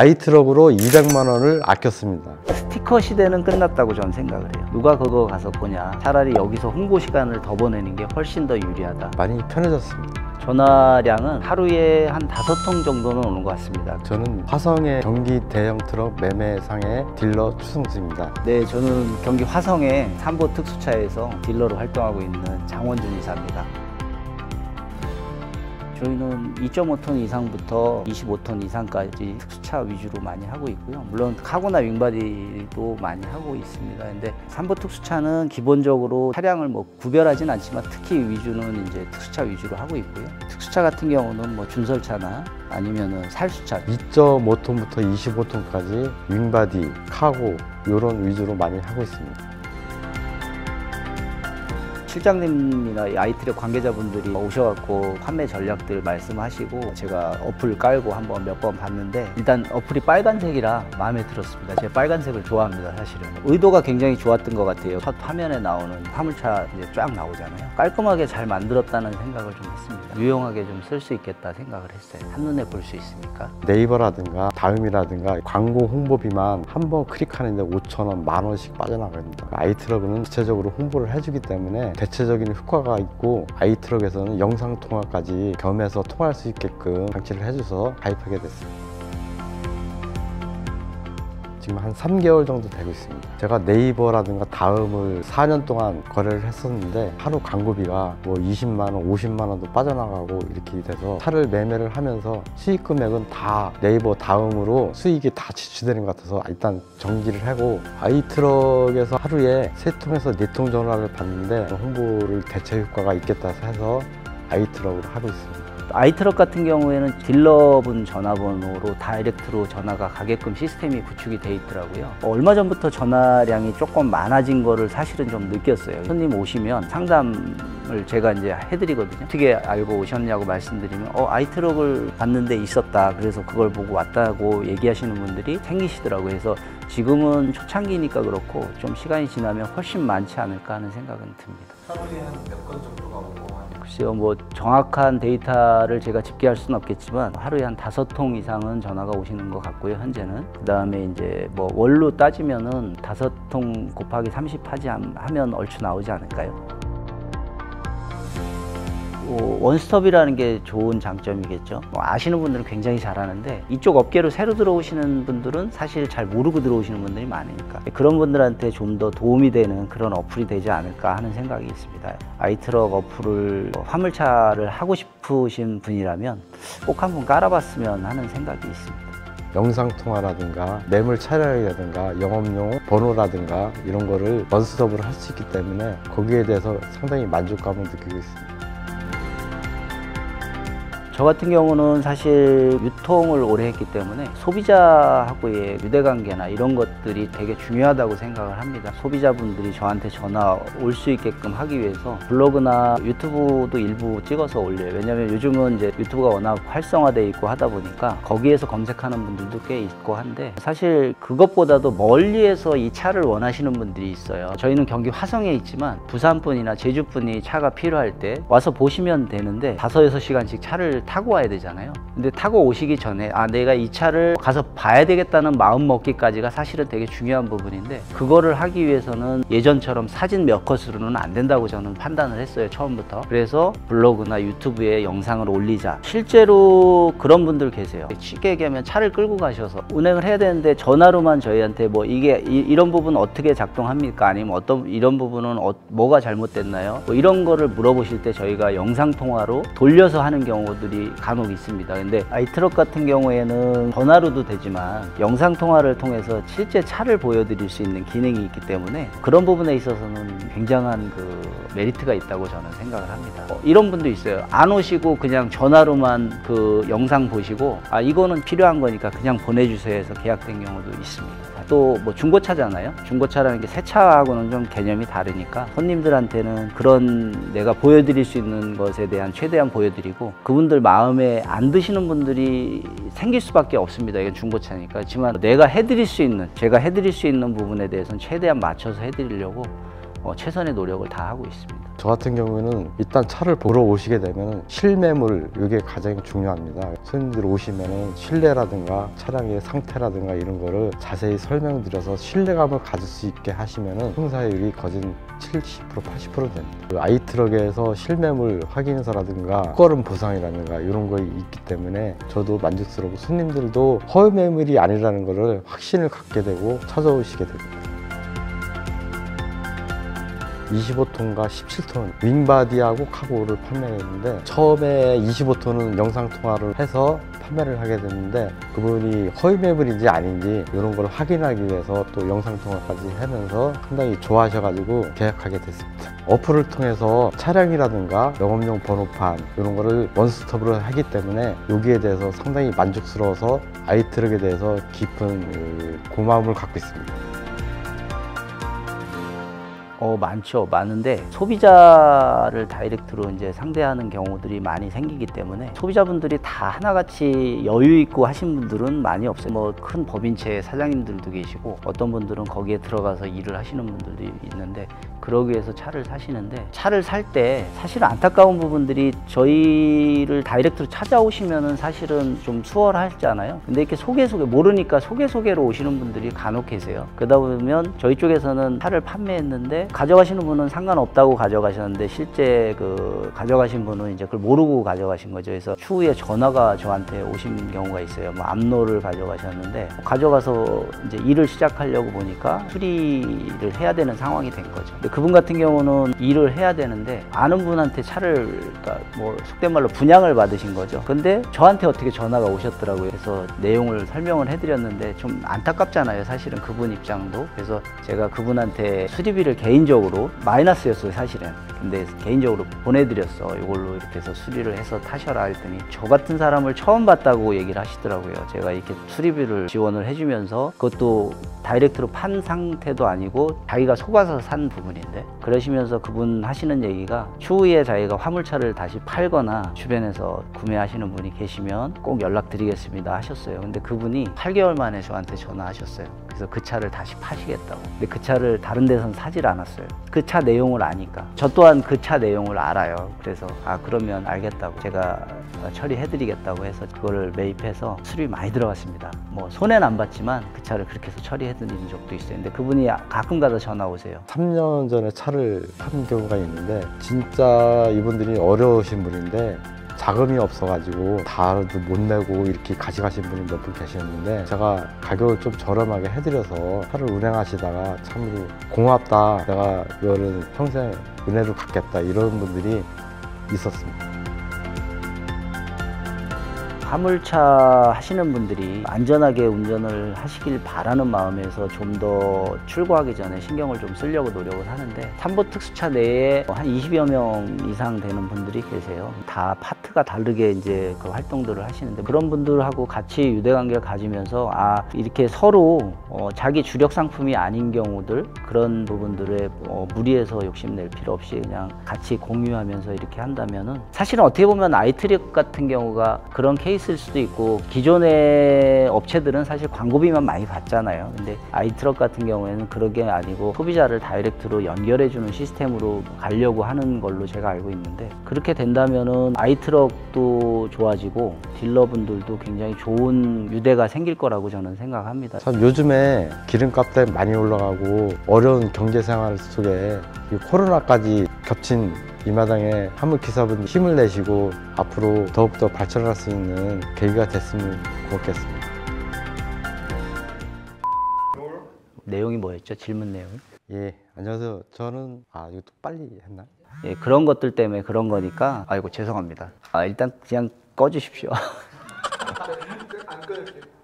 아이트럭으로 200만 원을 아꼈습니다. 스티커 시대는 끝났다고 저는 생각을 해요. 누가 그거 가서 보냐. 차라리 여기서 홍보 시간을 더 보내는 게 훨씬 더 유리하다. 많이 편해졌습니다. 전화량은 하루에 한 5통 정도는 오는 것 같습니다. 저는 화성의 경기 대형 트럭 매매상의 딜러 추승수입니다. 네, 저는 경기 화성의 삼보 특수차에서 딜러로 활동하고 있는 장원준 이사입니다. 저희는 2.5톤 이상부터 25톤 이상까지 특수차 위주로 많이 하고 있고요. 물론 카고나 윙바디도 많이 하고 있습니다. 근데 삼보 특수차는 기본적으로 차량을 뭐 구별하진 않지만 특히 위주는 이제 특수차 위주로 하고 있고요. 특수차 같은 경우는 뭐 준설차나 아니면은 살수차 2.5톤부터 25톤까지 윙바디, 카고 이런 위주로 많이 하고 있습니다. 실장님이나 아이트럭 관계자분들이 오셔갖고 판매 전략들 말씀하시고 제가 어플 깔고 한번 몇 번 봤는데 일단 어플이 빨간색이라 마음에 들었습니다. 제가 빨간색을 좋아합니다, 사실은. 의도가 굉장히 좋았던 것 같아요. 첫 화면에 나오는 화물차 이제 쫙 나오잖아요. 깔끔하게 잘 만들었다는 생각을 좀 했습니다. 유용하게 좀 쓸 수 있겠다 생각을 했어요. 한눈에 볼 수 있으니까. 네이버라든가 다음이라든가 광고 홍보비만 한 번 클릭하는데 5,000원, 10,000원씩 빠져나갑니다. 아이트럭은 구체적으로 홍보를 해주기 때문에 대체적인 효과가 있고 아이트럭에서는 영상통화까지 겸해서 통화할 수 있게끔 장치를 해줘서 가입하게 됐습니다. 지금 한 3개월 정도 되고 있습니다. 제가 네이버라든가 다음을 4년 동안 거래를 했었는데 하루 광고비가 뭐 20만 원, 50만 원도 빠져나가고 이렇게 돼서 차를 매매를 하면서 수익 금액은 다 네이버 다음으로 수익이 다 지출되는 것 같아서 일단 정지를 하고 아이트럭에서 하루에 3통에서 4통 전화를 받는데 홍보를 대체 효과가 있겠다 해서 아이트럭으로 하고 있습니다. 아이트럭 같은 경우에는 딜러분 전화번호로 다이렉트로 전화가 가게끔 시스템이 구축이 돼 있더라고요. 얼마 전부터 전화량이 조금 많아진 거를 사실은 좀 느꼈어요. 손님 오시면 상담을 제가 이제 해드리거든요. 어떻게 알고 오셨냐고 말씀드리면 아이트럭을 봤는데 있었다. 그래서 그걸 보고 왔다고 얘기하시는 분들이 생기시더라고요. 그래서 지금은 초창기니까 그렇고 좀 시간이 지나면 훨씬 많지 않을까 하는 생각은 듭니다. 하루에 한 몇 건 정도가 오고 글쎄요, 뭐 정확한 데이터를 제가 집계할 수는 없겠지만 하루에 한 5통 이상은 전화가 오시는 것 같고요, 현재는. 그 다음에 이제 뭐 월로 따지면은 5통 곱하기 30 하면 얼추 나오지 않을까요? 원스톱이라는 게 좋은 장점이겠죠. 아시는 분들은 굉장히 잘하는데 이쪽 업계로 새로 들어오시는 분들은 사실 잘 모르고 들어오시는 분들이 많으니까 그런 분들한테 좀 더 도움이 되는 그런 어플이 되지 않을까 하는 생각이 있습니다. 아이트럭 어플을 화물차를 하고 싶으신 분이라면 꼭 한번 깔아봤으면 하는 생각이 있습니다. 영상통화라든가 매물 차량이라든가 영업용 번호라든가 이런 거를 원스톱으로 할 수 있기 때문에 거기에 대해서 상당히 만족감을 느끼고 있습니다. 저 같은 경우는 사실 유통을 오래 했기 때문에 소비자하고의 유대관계나 이런 것들이 되게 중요하다고 생각을 합니다. 소비자분들이 저한테 전화 올 수 있게끔 하기 위해서 블로그나 유튜브도 일부 찍어서 올려요. 왜냐면 요즘은 이제 유튜브가 워낙 활성화되어 있고 하다 보니까 거기에서 검색하는 분들도 꽤 있고 한데 사실 그것보다도 멀리에서 이 차를 원하시는 분들이 있어요. 저희는 경기 화성에 있지만 부산분이나 제주분이 차가 필요할 때 와서 보시면 되는데 5~6시간씩 차를 타고 와야 되잖아요. 근데 타고 오시기 전에 내가 이 차를 가서 봐야 되겠다는 마음 먹기까지가 사실은 되게 중요한 부분인데 그거를 하기 위해서는 예전처럼 사진 몇 컷으로는 안 된다고 저는 판단을 했어요, 처음부터. 그래서 블로그나 유튜브에 영상을 올리자. 실제로 그런 분들 계세요. 쉽게 얘기하면 차를 끌고 가셔서 운행을 해야 되는데 전화로만 저희한테 뭐 이게 이런 부분 어떻게 작동합니까? 아니면 이런 부분은 뭐가 잘못됐나요? 뭐 이런 거를 물어보실 때 저희가 영상통화로 돌려서 하는 경우들이 간혹 있습니다. 근데 아이트럭 같은 경우에는 전화로도 되지만 영상통화를 통해서 실제 차를 보여드릴 수 있는 기능이 있기 때문에 그런 부분에 있어서는 굉장한 그 메리트가 있다고 저는 생각을 합니다. 이런 분도 있어요. 안 오시고 그냥 전화로만 그 영상 보시고 이거는 필요한 거니까 그냥 보내주세요 해서 계약된 경우도 있습니다. 또 뭐 중고차잖아요. 중고차라는 게 새 차하고는 좀 개념이 다르니까 손님들한테는 그런 내가 보여드릴 수 있는 것에 대한 최대한 보여드리고 그분들 마음에 안 드시는 분들이 생길 수밖에 없습니다. 이건 중고차니까. 그렇지만 내가 해드릴 수 있는, 제가 해드릴 수 있는 부분에 대해서는 최대한 맞춰서 해드리려고 최선의 노력을 다하고 있습니다. 저 같은 경우에는 일단 차를 보러 오시게 되면 실매물 이게 가장 중요합니다. 손님들 오시면은 실내라든가 차량의 상태라든가 이런 거를 자세히 설명드려서 신뢰감을 가질 수 있게 하시면은 승사율이 거진 70% 80% 됩니다. 그 아이트럭에서 실매물 확인서라든가 후거름 보상이라든가 이런 거 있기 때문에 저도 만족스럽고 손님들도 허위 매물이 아니라는 거를 확신을 갖게 되고 찾아오시게 됩니다. 25톤과 17톤 윙바디하고 카고를 판매했는데 처음에 25톤은 영상통화를 해서 판매를 하게 됐는데 그분이 허위 매물인지 아닌지 이런 걸 확인하기 위해서 또 영상통화까지 하면서 상당히 좋아하셔가지고 계약하게 됐습니다. 어플을 통해서 차량이라든가 영업용 번호판 이런 거를 원스톱으로 하기 때문에 여기에 대해서 상당히 만족스러워서 아이트럭에 대해서 깊은 고마움을 갖고 있습니다. 많죠. 많은데 소비자를 다이렉트로 이제 상대하는 경우들이 많이 생기기 때문에 소비자분들이 다 하나같이 여유 있고 하신 분들은 많이 없어요. 뭐 큰 법인체 사장님들도 계시고 어떤 분들은 거기에 들어가서 일을 하시는 분들도 있는데 그러기 위해서 차를 사시는데 차를 살 때 사실은 안타까운 부분들이 저희를 다이렉트로 찾아오시면은 사실은 좀 수월하잖아요. 근데 이렇게 소개 모르니까 소개로 오시는 분들이 간혹 계세요. 그러다 보면 저희 쪽에서는 차를 판매했는데 가져가시는 분은 상관없다고 가져가셨는데 실제 그 가져가신 분은 이제 그걸 모르고 가져가신 거죠. 그래서 추후에 전화가 저한테 오신 경우가 있어요. 뭐 암로를 가져가셨는데 가져가서 이제 일을 시작하려고 보니까 수리를 해야 되는 상황이 된 거죠. 근데 그분 같은 경우는 일을 해야 되는데 아는 분한테 차를 그러니까 뭐 속된 말로 분양을 받으신 거죠. 근데 저한테 어떻게 전화가 오셨더라고요. 그래서 내용을 설명을 해드렸는데 좀 안타깝잖아요. 사실은 그분 입장도. 그래서 제가 그분한테 수리비를 개인적으로 마이너스였어요. 사실은. 근데 개인적으로 보내드렸어. 이걸로 이렇게 해서 수리를 해서 타셔라 했더니 저 같은 사람을 처음 봤다고 얘기를 하시더라고요. 제가 이렇게 수리비를 지원을 해주면서 그것도 다이렉트로 판 상태도 아니고 자기가 속아서 산 부분인데 그러시면서 그분 하시는 얘기가 추후에 자기가 화물차를 다시 팔거나 주변에서 구매하시는 분이 계시면 꼭 연락드리겠습니다 하셨어요. 근데 그분이 8개월 만에 저한테 전화하셨어요. 그래서 그 차를 다시 파시겠다고. 근데 그 차를 다른 데선 사질 않았어요. 그 차 내용을 아니까. 저 또한 그 차 내용을 알아요. 그래서 그러면 알겠다고 제가 처리해드리겠다고 해서 그거를 매입해서 수리비 많이 들어갔습니다. 뭐 손해는 안 봤지만 그 차를 그렇게 해서 처리해드리는 적도 있어요. 근데 그분이 가끔가다 전화 오세요. 3년 전에 차를 판 경우가 있는데 진짜 이분들이 어려우신 분인데 자금이 없어가지고 다도 못 내고 이렇게 가져가신 분이 몇 분 계셨는데 제가 가격을 좀 저렴하게 해드려서 차를 운행하시다가 참으로 고맙다, 내가 이거는 평생 은혜로 갚겠다 이런 분들이 있었습니다. 화물차 하시는 분들이 안전하게 운전을 하시길 바라는 마음에서 좀 더 출고하기 전에 신경을 좀 쓰려고 노력을 하는데 삼보 특수차 내에 한 20여 명 이상 되는 분들이 계세요. 다 파트가 다르게 이제 그 활동들을 하시는데 그런 분들하고 같이 유대관계를 가지면서 이렇게 서로 자기 주력 상품이 아닌 경우들 그런 부분들에 무리해서 욕심낼 필요 없이 그냥 같이 공유하면서 이렇게 한다면은 사실은 어떻게 보면 아이트럭 같은 경우가 그런 케이스일 수도 있고 기존의 업체들은 사실 광고비만 많이 받잖아요. 근데 아이트럭 같은 경우에는 그런 게 아니고 소비자를 다이렉트로 연결해주는 시스템으로 가려고 하는 걸로 제가 알고 있는데 그렇게 된다면은 아이트럭도 좋아지고 딜러분들도 굉장히 좋은 유대가 생길 거라고 저는 생각합니다. 참 요즘에 기름값 때문에 많이 올라가고 어려운 경제 생활 속에 이 코로나까지 겹친 이 마당에 화물기사분들 힘을 내시고 앞으로 더욱더 발전할 수 있는 계기가 됐으면 고맙겠습니다. 내용이 뭐였죠? 질문 내용이? 예, 안녕하세요. 저는 이거 또 빨리 했나? 예, 그런 것들 때문에 그런 거니까 아이고 죄송합니다. 일단 그냥 꺼주십시오. 안 끊을게요.